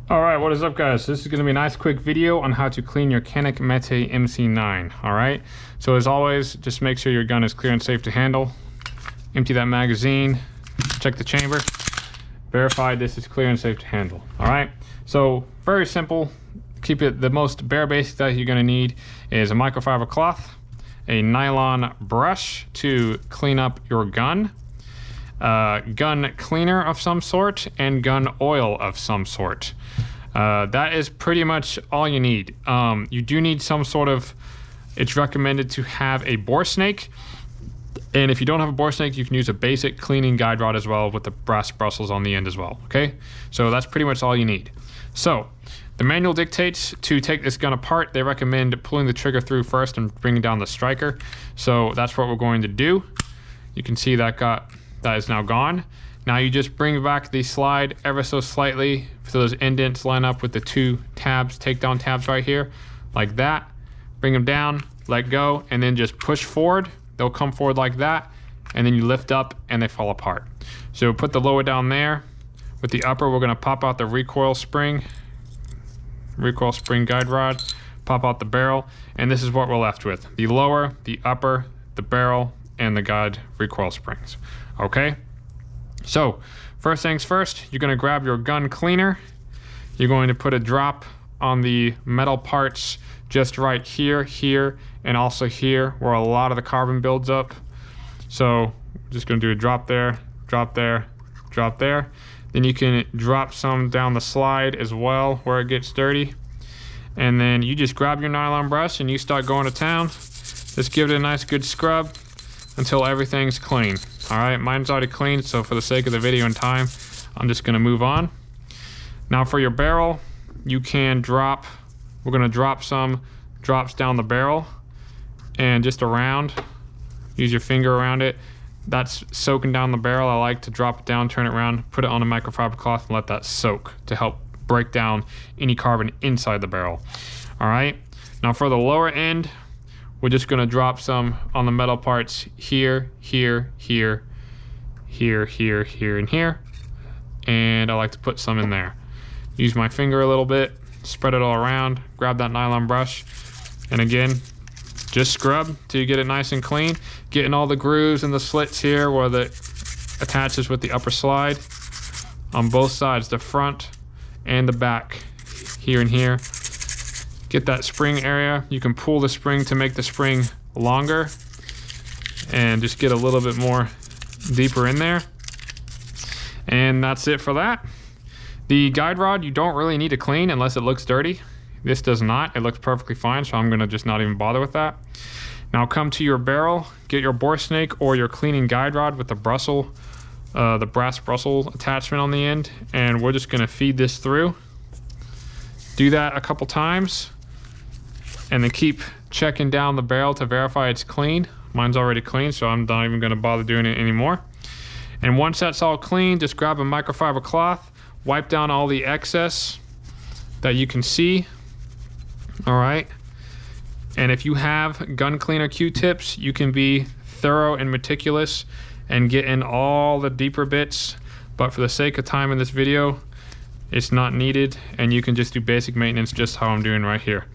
Alright, what is up guys? This is going to be a nice quick video on how to clean your Canik METE MC9. Alright, so as always, just make sure your gun is clear and safe to handle. Empty that magazine, check the chamber, verify this is clear and safe to handle. Alright, so very simple. Keep it the most bare basic that you're going to need is a microfiber cloth, a nylon brush to clean up your gun, gun cleaner of some sort, and gun oil of some sort. That is pretty much all you need. You do need some sort of, it's recommended to have a bore snake, and if you don't have a bore snake, you can use a basic cleaning guide rod as well with the brass bristles on the end as well. Okay, so that's pretty much all you need. So the manual dictates to take this gun apart. They recommend pulling the trigger through first and bringing down the striker. So that's what we're going to do. You can see that is now gone. Now you just bring back the slide ever so slightly so those indents line up with the two tabs, takedown tabs right here, like that. Bring them down, let go, and then just push forward. They'll come forward like that, and then you lift up and they fall apart. So put the lower down there. With the upper, we're gonna pop out the recoil spring guide rod, pop out the barrel, and this is what we're left with. The lower, the upper, the barrel, and the guide recoil springs. Okay, so first things first, you're going to grab your gun cleaner. You're going to put a drop on the metal parts just right here, here, and also here where a lot of the carbon builds up. So just going to do a drop there, drop there, drop there. Then you can drop some down the slide as well where it gets dirty. And then you just grab your nylon brush and you start going to town. Just give it a nice good scrub until everything's clean. All right, mine's already clean, so for the sake of the video and time, I'm just gonna move on. Now for your barrel, you can drop, we're gonna drop some drops down the barrel and just around, use your finger around it. That's soaking down the barrel. I like to drop it down, turn it around, put it on a microfiber cloth and let that soak to help break down any carbon inside the barrel. All right, now for the lower end, we're just gonna drop some on the metal parts here, here, here, here, here, here, and here. And I like to put some in there. Use my finger a little bit, spread it all around, grab that nylon brush, and again, just scrub till you get it nice and clean. Getting all the grooves and the slits here where it attaches with the upper slide on both sides, the front and the back, here and here. Get that spring area. You can pull the spring to make the spring longer and just get a little bit more deeper in there. And that's it for that. The guide rod, you don't really need to clean unless it looks dirty. This does not. It looks perfectly fine, so I'm gonna just not even bother with that. Now come to your barrel, get your bore snake or your cleaning guide rod with the bristle, the brass bristle attachment on the end, and we're just gonna feed this through. Do that a couple times. And then keep checking down the barrel to verify it's clean. Mine's already clean, so I'm not even gonna bother doing it anymore. And once that's all clean, just grab a microfiber cloth, wipe down all the excess that you can see. All right. And if you have gun cleaner Q-tips, you can be thorough and meticulous and get in all the deeper bits. But for the sake of time in this video, it's not needed, and you can just do basic maintenance just how I'm doing right here.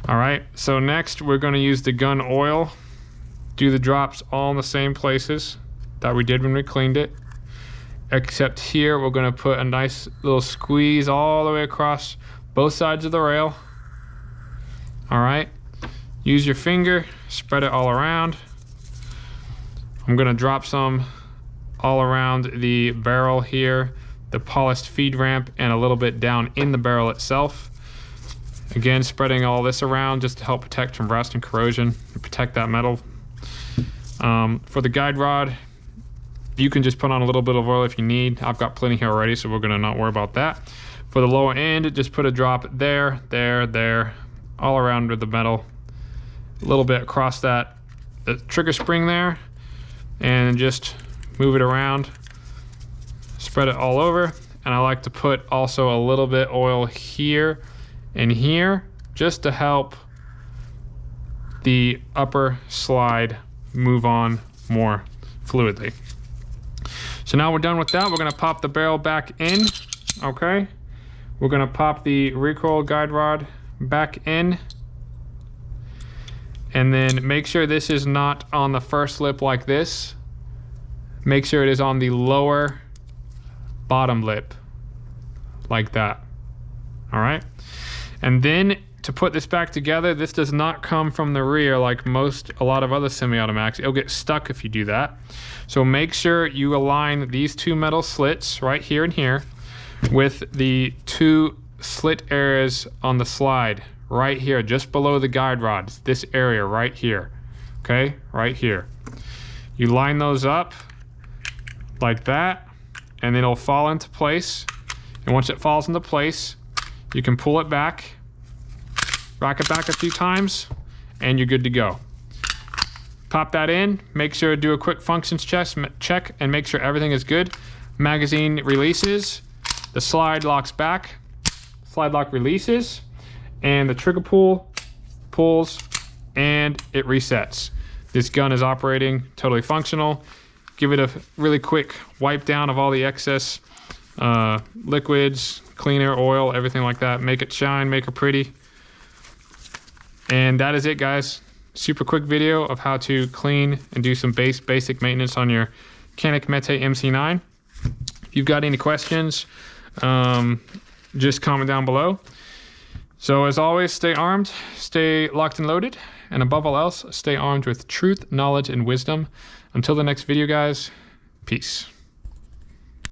All right, so next we're gonna use the gun oil. Do the drops all in the same places that we did when we cleaned it. Except here, we're gonna put a nice little squeeze all the way across both sides of the rail. All right, use your finger, spread it all around. I'm gonna drop some all around the barrel here, the polished feed ramp, and a little bit down in the barrel itself. Again, spreading all this around just to help protect from rust and corrosion and protect that metal. For the guide rod, you can just put on a little bit of oil if you need. I've got plenty here already, so we're gonna not worry about that. For the lower end, just put a drop there, there, there, all around with the metal. A little bit across the trigger spring there, and just move it around. Spread it all over, and I like to put also a little bit oil here and here just to help the upper slide move on more fluidly. So now we're done with that. We're gonna pop the barrel back in, okay? We're gonna pop the recoil guide rod back in, and then make sure this is not on the first lip like this. Make sure it is on the lower bottom lip, like that. All right, and then to put this back together, this does not come from the rear like a lot of other semi-automatics. It'll get stuck if you do that. So make sure you align these two metal slits right here and here with the two slit areas on the slide right here, just below the guide rods, this area right here, okay, right here. You line those up like that, and then it'll fall into place. And once it falls into place, you can pull it back, rock it back a few times, and you're good to go. Pop that in, make sure to do a quick functions check and make sure everything is good. Magazine releases, the slide locks back, slide lock releases, and the trigger pull pulls, and it resets. This gun is operating totally functional. Give it a really quick wipe down of all the excess liquids, cleaner, oil, everything like that. Make it shine, make it pretty. And that is it, guys. Super quick video of how to clean and do some basic maintenance on your Canik METE MC9. If you've got any questions, just comment down below. So as always, stay armed, stay locked and loaded, and above all else, stay armed with truth, knowledge, and wisdom. Until the next video, guys, peace.